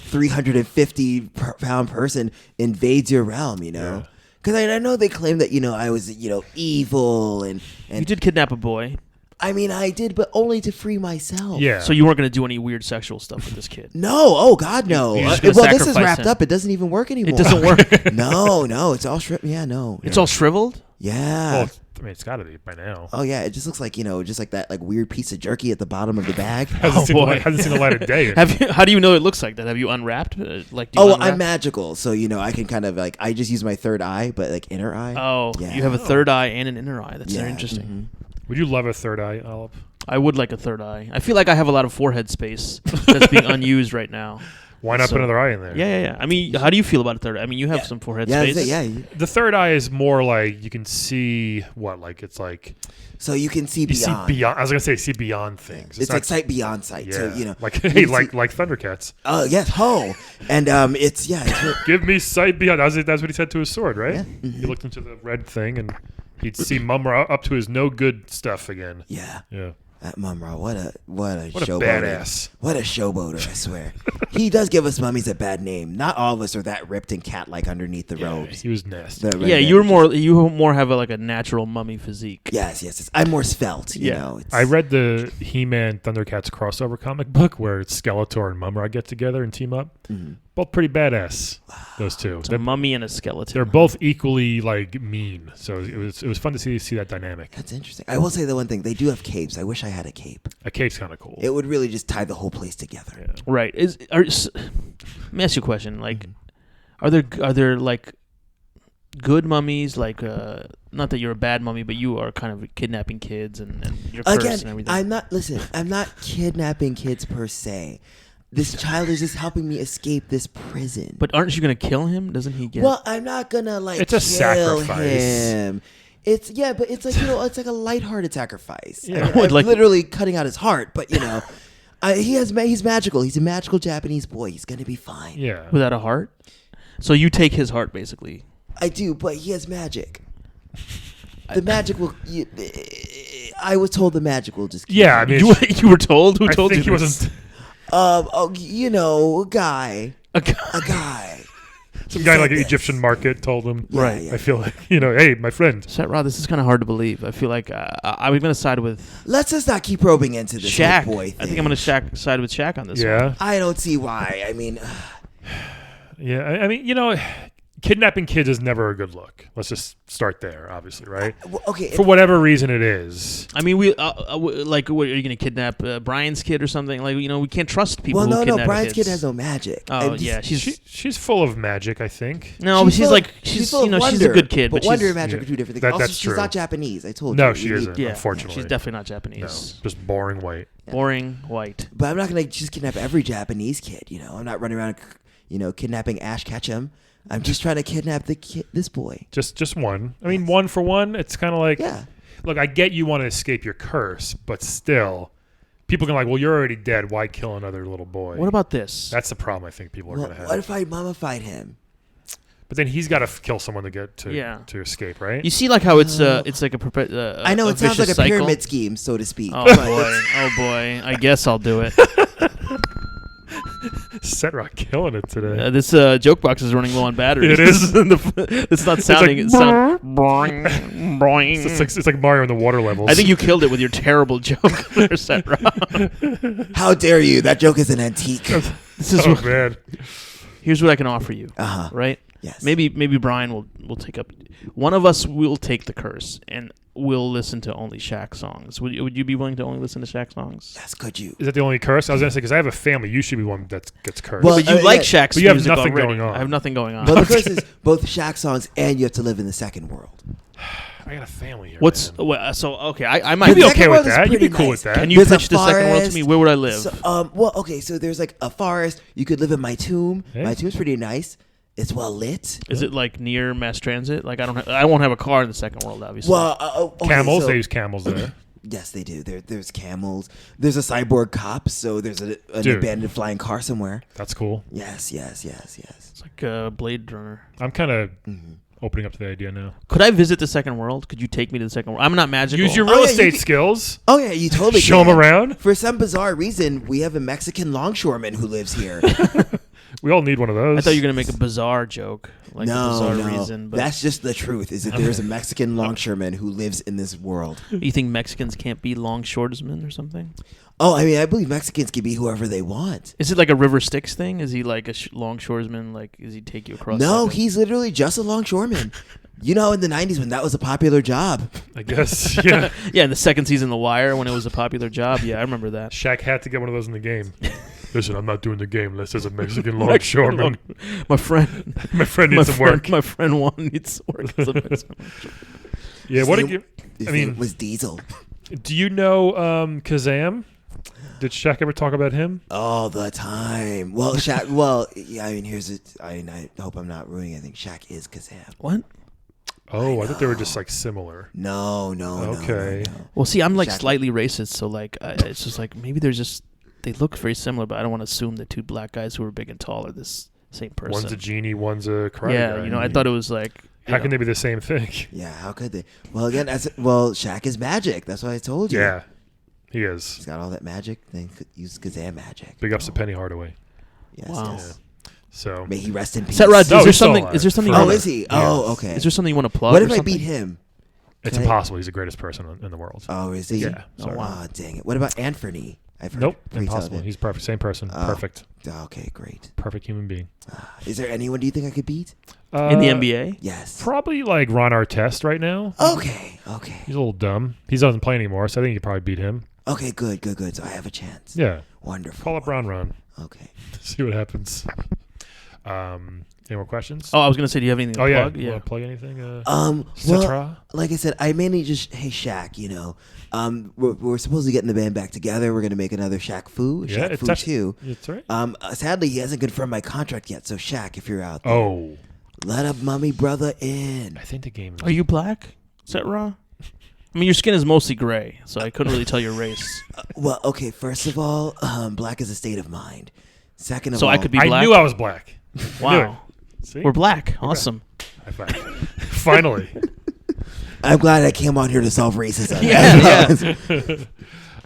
350-pound person invades your realm. Yeah. Because I know they claim that I was evil and you did kidnap a boy, I mean I did, but only to free myself. Yeah. so you weren't going to do any weird sexual stuff with this kid. No. Oh God, no. You're just Well, gonna this is sacrifice wrapped him. up. It doesn't even work anymore. It doesn't work. No. It's all shriveled. Yeah. No. It's all shriveled. Yeah. Well, I mean, it's got to be by now. Oh yeah, it just looks like just like that like weird piece of jerky at the bottom of the bag. Hasn't boy. seen the light of day. How do you know it looks like that? Have you unwrapped? Do you Oh, unwrap? I'm magical, so I can kind of like I just use my third eye, but like inner eye. Oh, Yeah. you have a third eye and an inner eye. That's very Yeah, interesting. Would you love a third eye, Olive? I would like a third eye. I feel like I have a lot of forehead space that's being unused right now. Why not So- put another eye in there? Yeah. I mean, how do you feel about a third eye? I mean, you have some forehead Yeah, space. The third eye is more like you can see it's like So you can see you beyond. see beyond. I was gonna say see beyond things. It's not- like sight beyond sight. yeah. So like you hey, can like see- Thundercats. Oh yes, ho, and it's Give me sight beyond. That's what he said to his sword, right? Yeah. He looked into the red thing and he'd see Mumra up to his no good stuff again. yeah. Yeah. That Mumra, what a What a showboater. badass. What a showboater, I swear. He does give us mummies a bad name. Not all of us are that ripped and cat-like underneath the robes. He was nasty. The red Yeah, bandages. you more have a natural mummy physique. Yes. I'm more svelte. You Yeah. know. It's, I read the He-Man Thundercats crossover comic book where Skeletor and Mumra get together and team up. Mhm. Both pretty badass. Those two. It's a mummy and a skeleton. They're both equally like mean. So it was fun to see that dynamic. That's interesting. I will say the one thing: they do have capes. I wish I had a cape. A cape's kind of cool. It would really just tie the whole place together. Yeah. Right. Let me ask you a question. Like, are there like good mummies? Like, not that you're a bad mummy, but you are kind of kidnapping kids and you're cursed and Again, everything. I'm not kidnapping kids per se. This child is just helping me escape this prison. But aren't you going to kill him? Doesn't he get? Well, I'm not gonna like It's a kill sacrifice. him. But it's like it's like a lighthearted sacrifice. Yeah. I mean, I'm Like- literally cutting out his heart, but he's magical. He's a magical Japanese boy. He's gonna be fine. Yeah. Without a heart? So you take his heart, basically. I do, but he has magic. The magic will. I was told the magic will just. Keep Yeah, I him. mean, You were told? Who I told think you he this? wasn't a guy. A guy. A guy. some He guy said like an this. Egyptian market told him. Yeah, Right. yeah. I feel like hey, my friend. Sett-Ra, this is kind of hard to believe. I feel like I'm going to side with Let's just not keep probing into this Shaq. whole boy thing. I think I'm going to side with Shaq on this one. Yeah. I don't see why. I mean, Yeah. I mean, kidnapping kids is never a good look. Let's just start there, obviously, right? okay. For whatever reason it is. I mean, like, what, are you going to kidnap Brian's kid or something? Like, we can't trust people Well, who no. kidnap Brian's kids. kid has no magic. Oh, I'm just- yeah. She's full of magic, I think. No, but she's full like, of- she's full of she's a wonder, good kid, but wonder she's and magic yeah, are two different things. that- also, that's she's true. not Japanese. I told No, you. she You isn't. need- yeah, Unfortunately. she's definitely not No, Japanese. just boring white. Boring white. But I'm not gonna just kidnap every Japanese kid. I'm not running around, kidnapping Ash Ketchum. I'm just trying to kidnap this boy. Just one. I mean, one for one. It's kind of like, Yeah. look, I get you want to escape your curse, but still, people can like, well, you're already dead. Why kill another little boy? What about this? That's the problem I think people are Well, going to have. what if I mummified him? But then he's got to kill someone to get to Yeah. to escape, right? You see, like how it's like I know it sounds like a cycle. pyramid scheme, so to speak. Oh boy! Oh boy! I guess I'll do it. Sett-Ra killing it today. This joke box is running low on batteries. It is. It's not sounding. It's sound. It's like Mario in the water levels. I think you killed it with your terrible joke there, Sett-Ra. How dare you? That joke is an antique. This is Oh man. Here's what I can offer you. Uh-huh. Right? Yes. Maybe Brian will take up. One of us will take the curse and we'll listen to only Shaq songs. Would you be willing to only listen to Shaq songs? Yes, could you? Is that the only curse? I was gonna say because I have a family. You should be one that gets cursed. Well, But you like yeah. Shaq's But you have music nothing already. going on. I have nothing going on. But the curse is both Shaq songs and you have to live in the second world. I got a family here. What's man. so okay? I might You'd The be second okay with world is that. You'd be pretty cool nice. with that. Can you There's a pitch the second world to me? forest. Where would I live? So, well, okay, so there's like a forest. You could live in my tomb. Hey. My tomb's pretty nice. It's well lit. Is it like near mass transit? Like I won't have a car in the second world, obviously. Well, okay, Camels. so- They use camels there. Yes, they do. There's camels. There's a cyborg cop. So there's an Dude. abandoned flying car somewhere. That's cool. Yes. it's like a Blade Runner. I'm kind of Mm-hmm. opening up to the idea now. Could I visit the second world? Could you take me to the second world? I'm not magical. Use your Oh, real yeah, you estate can- skills. Oh yeah, you totally Show them can. around. For some bizarre reason, we have a Mexican longshoreman who lives here. We all need one of those. I thought you were gonna make a bizarre joke, like a bizarre no, reason. But that's just the truth. Is that there's a Mexican longshoreman who lives in this world. you think Mexicans can't be longshoresmen or something? Oh, I mean, I believe Mexicans can be whoever they want. Is it like a River Styx thing? Is he like a longshoresman? Like, does he take you across? No, like a- he's literally just a longshoreman. You know, in the 90s when that was a popular job. I guess. Yeah. Yeah, in the second season, of The Wire, when it was a popular job. Yeah, I remember that. Shaq had to get one of those in the game. Listen, I'm not doing the game unless there's a Mexican longshoreman. My friend, My friend my needs some work. My friend Juan needs work. as a Mexican longshoreman. Yeah. His What? name- His I name mean, was Diesel. do you know Kazam? Did Shaq ever talk about him? All the time. Well, Shaq. Well, yeah. I mean, here's it. I hope I'm not ruining anything. Shaq is Kazam. What? Oh, I thought they were just like similar. No. Okay. No. Well, see, I'm like Shaq- slightly racist, so like it's just like maybe there's just they look very similar, but I don't want to assume that two black guys who are big and tall are this same person. One's a genie, one's a karate yeah, guy. you know, I thought it was like How can they be the same thing? Yeah. How could they? Well, again, Shaq is magic. That's what I told you. Yeah, he is. He's got all that magic. Then could use Kazam magic. Big ups to Penny Hardaway. Yes. Wow. Yes. So May he rest in peace. Sett-Ra, No, is there he's still something? alive. Is there something? For you Oh, wanna- is he? Oh, okay. Is there something you want to plug? What or if I something? beat him? it's Can I- impossible. He's the greatest person in the world. Oh, is he? Yeah, Oh, sorry. wow, dang it. What about Anthony? I've heard Nope, praise of impossible. him. He's perfect. Same person. Oh. Perfect. Okay, great. Perfect human being. Is there anyone do you think I could beat? in the NBA? Yes. Probably like Ron Artest right now. Okay. He's a little dumb. He doesn't play anymore, so I think you could probably beat him. Okay, good. So I have a chance. Yeah. Wonderful. Call up Ron. Okay. See what happens. Any more questions? Oh, I was gonna say, do you have anything to Oh, yeah. plug? You want to plug anything? Well, Sett-Ra? like I said, I mainly just hey Shaq, you know, we're supposed to get in the band back together. We're gonna make another Shaq-Fu, Yeah, it's Shaq-Fu actually- 2. That's right. Sadly, he hasn't confirmed my contract yet. So Shaq, if you're out there, Oh, let a mummy brother in. I think the game is. Are you black? Sett-Ra? I mean, your skin is mostly gray, so I couldn't really tell your race. Well, okay. First of all, black is a state of mind. Second of So all, I could be I black. knew I was black. I knew Wow, it. See? we're black. Awesome. High five. Finally. I'm glad I came on here to solve racism. Yeah.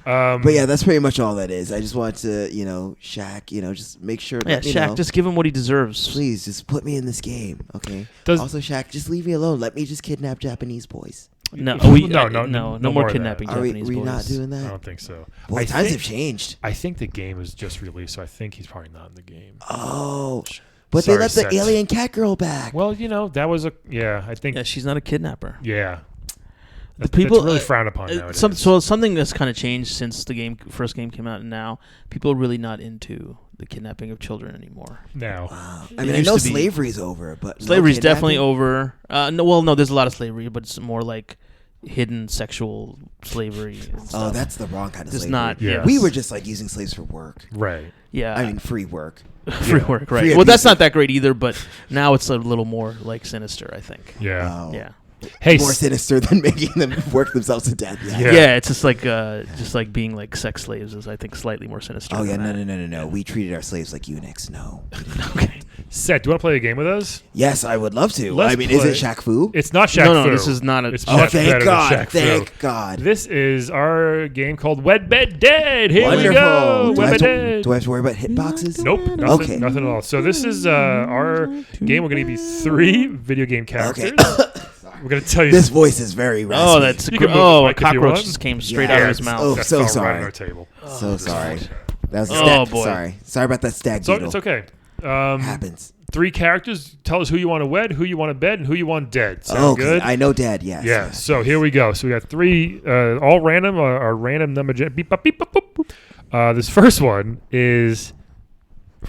But yeah, that's pretty much all that is. I just want to, you know, Shaq, you know, just make sure. Yeah, let me Shaq, know. just give him what he deserves. Please, just put me in this game, okay? Does- Also, Shaq, just leave me alone. Let me just kidnap Japanese boys. No, No, we, no, no, no no more more of kidnapping that. Are we Japanese boys. not doing I that? don't think so. Boy, I times think, have changed. I think the game is just released, so I think he's probably not in the game. Oh, but Sorry, they let the Sett. alien cat girl back. Well, you know, that was a. Yeah, I think. Yeah, she's not a kidnapper. Yeah. The That's people really frowned upon nowadays. So something that's kind of changed since the first game came out, and now people are really not into the kidnapping of children anymore. now. Wow. It I mean, I used know to be- slavery's over, but Slavery's no definitely kidnapping? over. No, there's a lot of slavery, but it's more like hidden sexual slavery. And stuff. Oh, that's the wrong kind of It's slavery. not. Yeah. Yes. We were just like using slaves for work. Right. Yeah. I mean, free work. free work, right? Free Well, that's abusive. not that great either, but now it's a little more like sinister, I think. Yeah. Oh. Yeah. Hey, More sinister than making them work themselves to death. Yeah. Yeah. Yeah, it's just like being like sex slaves is, I think, slightly more sinister. Oh yeah, than that. no. We treated our slaves like eunuchs. No. Okay. Seth, do you want to play a game with us? Yes, I would love to. Let's I mean, is play. it Shaq-Fu? It's not Shaq-Fu. No, this is not a. It's Oh, much better thank than God. Shaq-Fu. Thank God. This is our game called Wed Bed Dead. Here we go. Do I, Wed have Bed to, Dead. do I have to worry about hitboxes? Nope. Nothing, Okay. nothing at all. So this is our game. We're going to give you 3 video game characters. Okay. We're going to tell you. This voice is very raspy. Oh, that's You can move a the mic if you cockroach want. just came straight Yeah. out of his it's- mouth. Oh, that so fell sorry. Right on our table. So sorry. That was a Oh, stag. boy. Sorry about that stag So beetle. it's okay. Happens. 3 characters. Tell us who you want to wed, who you want to bed, and who you want dead. Sound Okay, good? I know Dad. Yes. Yeah. So here we go. So we got 3, all random, our random number. Beep, bop, beep, bop, boop. This first one is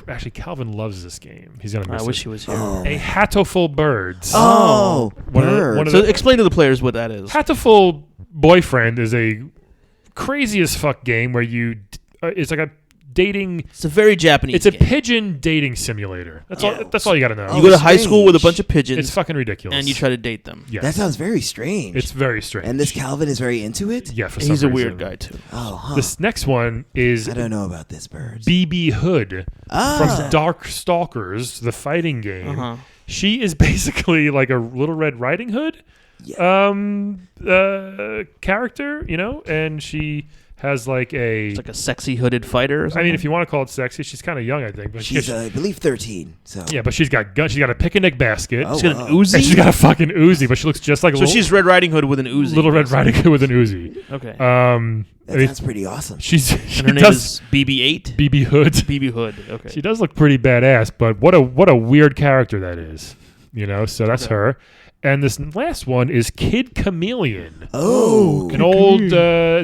actually Calvin loves this game. He's gonna miss I wish it. he was here. Oh. A Hatoful Birds. Oh, One of the- bird. one of So the- explain to the players what that is. Hatoful Boyfriend is a crazy as fuck game where you. It's like a dating. It's a very Japanese. It's a game. pigeon dating simulator. That's all. That's all you got to know. You go to high strange. school with a bunch of pigeons, It's fucking ridiculous. and you try to date them. Yes. That sounds very strange. It's very strange. And this Calvin is very into it? Yeah, for some He's a reason. weird guy too. Oh, huh. This next one is I don't know about this bird. BB Hood Ah. from Dark Stalkers, the fighting game. Uh-huh. She is basically like a Little Red Riding Hood character, and she has like a. It's like a sexy hooded fighter. Or something. I mean, if you want to call it sexy, she's kind of young, I think. But She's, I believe, 13. So yeah, but she's got guns. She's got a picnic basket. Oh, she's got an wow. Uzi. And she's got a fucking Uzi, but she looks just like a so little, she's Red Riding Hood with an Uzi. Little Red Riding Hood with an Uzi. Okay. that I mean, sounds pretty awesome. she and her name does is BB-8. BB Hood. BB Hood. Okay. She does look pretty badass, but what a weird character that is, So that's her. And this last one is Kid Chameleon, Oh. an old. Is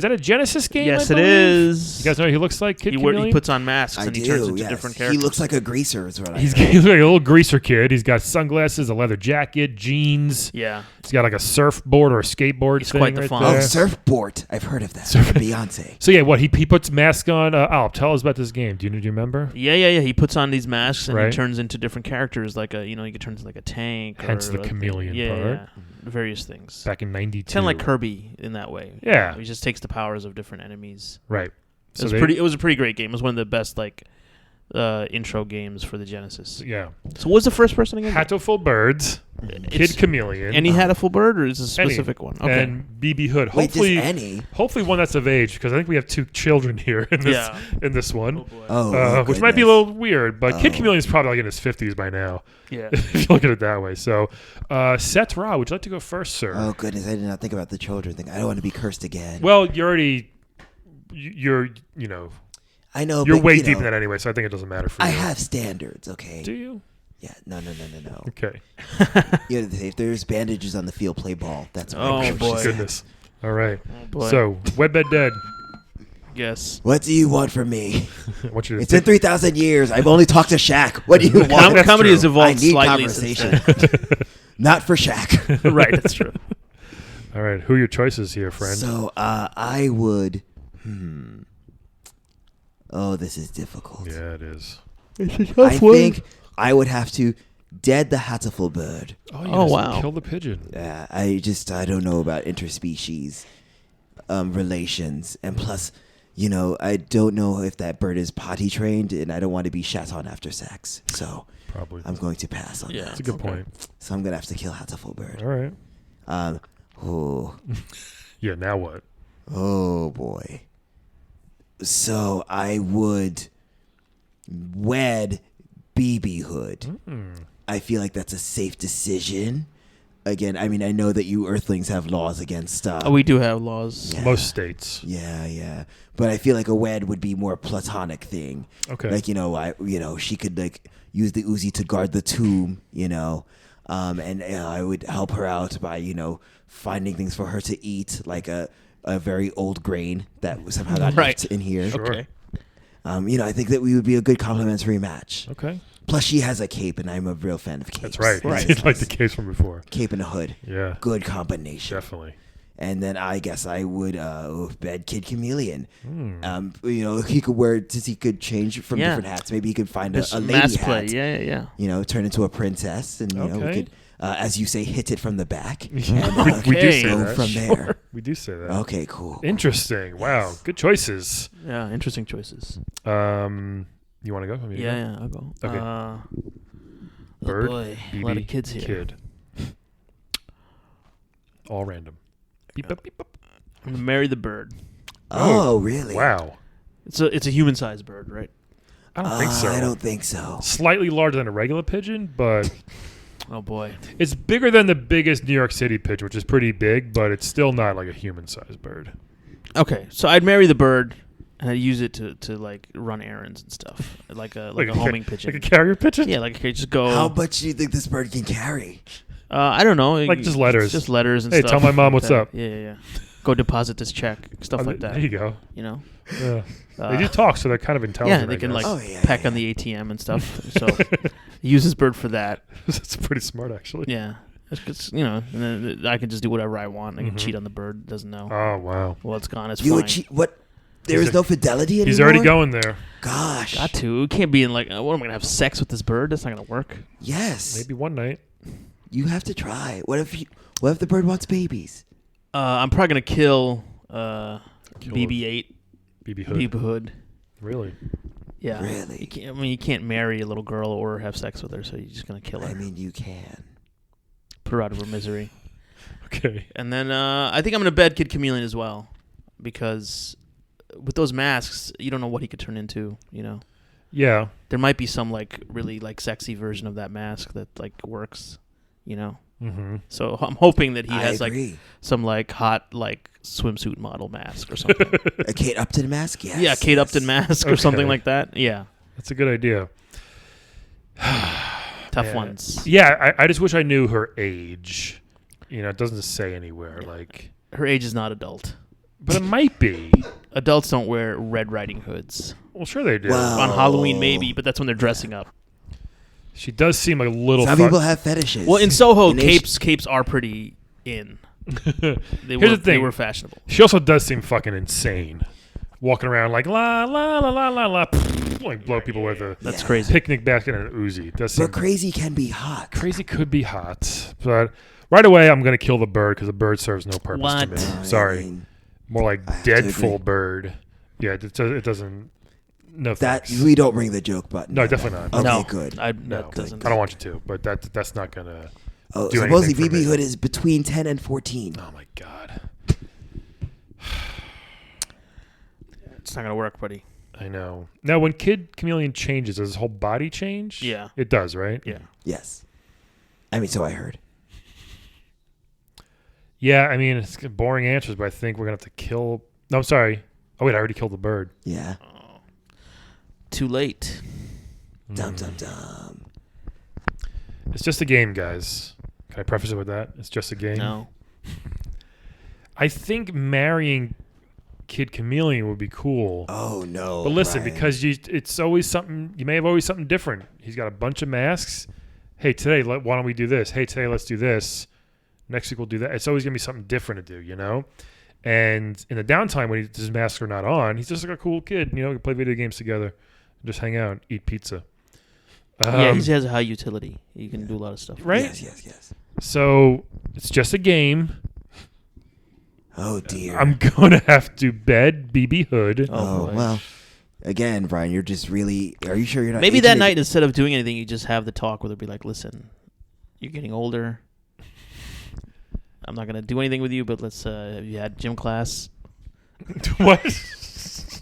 that a Genesis game? Yes, I it believe? is. You guys know who he looks like? Kid He Chameleon. puts on masks I and do, he turns into yes. different characters. He looks like a greaser is what I He's heard. like a little greaser kid. He's got sunglasses, a leather jacket, jeans. Yeah. He's got like a surfboard or a skateboard. He's thing quite the right font. Oh, there. surfboard. I've heard of that. Beyonce. So yeah, what he puts mask on. Al, tell us about this game. Do you remember? Yeah. He puts on these masks and Right. he turns into different characters. Like he turns into like a tank. Hence or the like- chameleon yeah, part. Yeah. Various things. Back in '92. Kind of like Kirby in that way. Yeah. He just takes the powers of different enemies. Right. It was a pretty great game. It was one of the best intro games for the Genesis. Yeah. So what was the first person again? Hatoful Birds, It's- Kid Chameleon, Any had a full bird, or is this a Any. specific one? Okay. and BB Hood. Wait, Hopefully, just any? hopefully one that's of age, because I think we have 2 children here in this Yeah. in this one, Oh, which might be a goodness. little weird. But Kid Oh. Chameleon's probably like in his 50s by now, Yeah. if you look at it that way. So, Sett-Ra, would you like to go first, sir? Oh, goodness. I did not think about the children thing. I don't want to be cursed again. Well, you're I know, you're but, way you deep know, in that anyway, so I think it doesn't matter for I you. have standards, okay? Do you? Yeah, no. Okay. If there's bandages on the field, play ball. That's what Oh, I boy. Goodness. All right. Boy. So, Wed Bed Dead. Yes. What do you want from me? I want you to It's been 3,000 years. I've only talked to Shaq. What do you want? That's Comedy true. has I evolved need slightly since conversation. then. Not for Shaq. Right, that's true. All right. Who are your choices here, friend? So I would. Oh, this is difficult. Yeah, it is. I think I would have to dead the Hatoful bird. Oh, you Oh, guys wow. Kill the pigeon. I don't know about interspecies relations, and plus, I don't know if that bird is potty trained, and I don't want to be shat on after sex. So Probably. I'm going to pass on Yeah. that. That's a good Okay. point. So I'm gonna have to kill Hatoful bird. All right. Yeah, now what? Oh boy. So I would wed BB Hood. I feel like that's a safe decision. Again, I mean, I know that you Earthlings have laws against. Oh, we do have laws. Yeah. Most states. Yeah. But I feel like a wed would be more platonic thing. Okay. Like she could like use the Uzi to guard the tomb. And I would help her out by finding things for her to eat, like a very old grain that somehow got Right. left in here. Sure. Okay. I think that we would be a good complementary match. Okay. Plus, she has a cape, and I'm a real fan of capes. That's right. Right. It's like the case from before. Cape and a hood. Yeah. Good combination. Definitely. And then I guess I would bed Kid Chameleon. He could wear, since he could change from Yeah. different hats. Maybe he could find a This lady mass hat. play. Yeah. Turn into a princess, and we Okay. could, as you say, hit it from the back. we And, do Okay. say go that. from there. We do say that. Okay, cool. Interesting. Wow. Good choices. Yeah. Interesting choices. You want to go? Yeah, I'll go. Okay. Bird, boy. A BB, lot of kids here. Kid. All random. Beep, beep, beep, beep. I'm gonna marry the bird. Oh, really? Wow. It's a human-sized bird, right? I don't think so. I don't think so. Slightly larger than a regular pigeon, but Oh boy. it's bigger than the biggest New York City pigeon, which is pretty big, but it's still not like a human-sized bird. Okay, so I'd marry the bird and I'd use it to like run errands and stuff, like a homing pigeon. Like a carrier pigeon? Yeah, like just go. How much do you think this bird can carry? I don't know. Like just letters. Just letters and Hey, stuff. tell my mom like what's that. up. Yeah. Go deposit this check, stuff like that. There you go. You know. Yeah. Uh, They do talk, so they're kind of intelligent. Yeah, they I can guess. like Oh, yeah, pack yeah. on the ATM and stuff. So use this bird for that. That's pretty smart, actually. Yeah, it's, you know, and then I can just do whatever I want. I can Mhm. cheat on the bird. It doesn't know. Oh, wow. Well, it's gone. It's You fine. would cheat? What? There He's is no fidelity anymore? He's already going there. Gosh. Got to. It can't be in like, what am I gonna have sex with this bird? That's not gonna work. Yes. Maybe one night. You have to try. What if the bird wants babies? I'm probably gonna kill Kill BB-8, BB Hood. BB Hood. Really? Yeah. Really? You can't marry a little girl or have sex with her, so you're just gonna kill her, I mean, you can. put her out of her misery. Okay. And then I think I'm gonna bed Kid Chameleon as well, because with those masks, you don't know what he could turn into. You know, Yeah. there might be some like really like sexy version of that mask that like works. You know, Mm-hmm. so I'm hoping that he I has like agree. some like hot like swimsuit model mask or something. A Kate Upton mask? Yes. Yeah, Kate Upton mask or something Okay. like that. Yeah, That's a good idea. tough Yeah. ones. Yeah, I just wish I knew her age. You know, it doesn't say anywhere. Like, Her age is not adult. but it might be. Adults don't wear Red Riding Hoods. Well, sure they do. Wow. On Halloween, Oh. maybe, but that's when they're dressing up. She does seem like a little. Some people have fetishes. Well, in Soho, In Asia- capes are pretty in. They Here's were, the They thing. were fashionable. She also does seem fucking insane, walking around like la la la la la la, like blow people with a That's Yeah. crazy. picnic basket and an Uzi. Does seem But crazy can be hot. crazy could be hot, but right away I'm gonna kill the bird because the bird serves no purpose What? to me. I Sorry, mean, more like I have to dead agree. full bird. Yeah, it doesn't. No, that thanks. we don't ring the joke button. No, definitely not. Okay, no, good. That No, doesn't. I don't want you to, but that's not gonna. Oh, do supposedly anything for me. BB Hood is between 10 and 14. Oh my god, It's not gonna work, buddy. I know. Now, when Kid Chameleon changes, does his whole body change? Yeah. it does, right? Yeah. Yes. I mean, so I heard. Yeah, I mean, it's boring answers, but I think we're gonna have to kill. No, I'm sorry. Oh wait, I already killed the bird. Yeah. Too late. Dum dum dum. It's just a game, guys. Can I preface it with that? It's just a game. No. I think marrying Kid Chameleon would be cool. Oh no. but listen, Brian. because it's always something. You may have always something different. He's got a bunch of masks. Hey, today, why don't we do this? Hey, today, let's do this. Next week, we'll do that. It's always gonna be something different to do, you know. And in the downtime when his masks are not on, he's just like a cool kid. You know, we can play video games together, just hang out, eat pizza. Yeah, he has a high utility. You can do a lot of stuff. Right? Yes. So it's just a game. Oh dear. I'm gonna have to bed BB Hood. Oh boy. well. Again, Brian, you're just really. Are you sure you're not? Maybe itching that to- night, instead of doing anything, you just have the talk with her. Be like, listen, you're getting older. I'm not gonna do anything with you, but let's. Have you had gym class? What?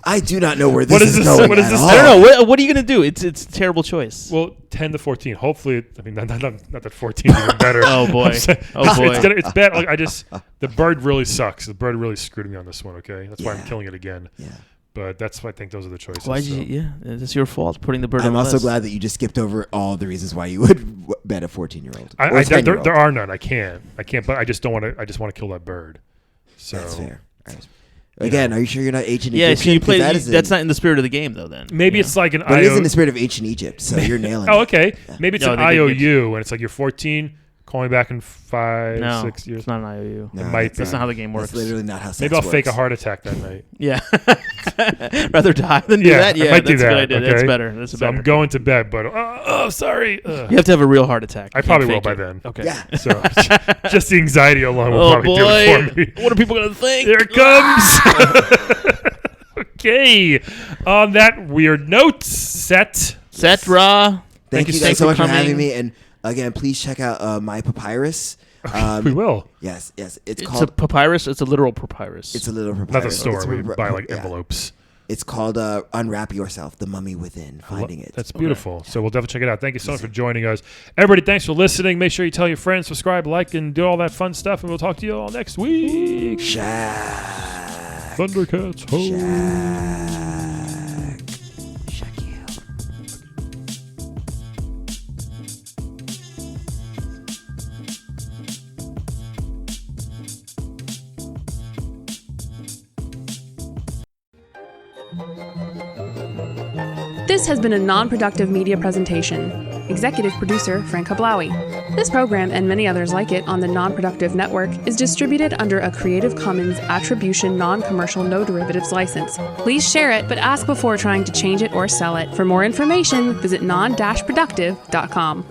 I do not know where this What is is this- going. what is at this- all. I don't know. What are you gonna do? It's a terrible choice. Well, 10 to 14. Hopefully, I mean, not that 14 is even better. Oh, boy. I'm saying- Oh, boy. It's bad. Like, the bird really sucks. The bird really screwed me on this one. Okay, that's why I'm Yeah. killing it again. Yeah. But that's why I think those are the choices. Why'd you? so. Yeah, it's your fault putting the bird. on I'm the also list. glad that you just skipped over all the reasons why you would bet a 14-year-old. or a There 10-year-old. are none. I can't. But I just don't want to. I just want to kill that bird. So That's fair. Again, are you sure you're not ancient Yeah, Egyptian? so you 'Cause play. that is That's not in the spirit of the game, though. Then maybe you it's like an But it is in IOU. the spirit of ancient Egypt, so you're nailing Oh, it. okay. Maybe it's No, an they did IOU, and it's like you're 14. Call me back in 5, no, 6 years. it's not an IOU. No, It might That's be. not how the game That's works. literally not how sex Maybe I'll fake a works. heart attack that night. Yeah, rather die than do Yeah, that. I Yeah, might do that's a that, good idea. That's okay? better. That's So better. I'm going to bed, but sorry. You have to have a real heart attack. I You probably can't will fake by it. then. Okay. Yeah. So just the anxiety alone will Oh probably do it for boy, me. what are people gonna think? Here it comes. Okay. On that weird note, Sett-Ra. Thank you you so guys so much for coming. having me. And Again, please check out my papyrus. We will. Yes. It's It's called a papyrus. It's a literal papyrus. It's a little papyrus. Not the store. It's We a- buy like yeah. envelopes. It's called Unwrap Yourself, The Mummy Within, Finding It. That's beautiful. So we'll definitely check it out. Thank you so much for joining us. Everybody, thanks for listening. Make sure you tell your friends, subscribe, like, and do all that fun stuff. And we'll talk to you all next week. Shaq. Thundercats. Ho. Shaq you. This has been a non-productive media presentation. Executive producer Frank Hablawi. This program and many others like it on the Non-Productive Network is distributed under a Creative Commons Attribution Non-Commercial No Derivatives license. Please share it, but ask before trying to change it or sell it. For more information, visit non-productive.com.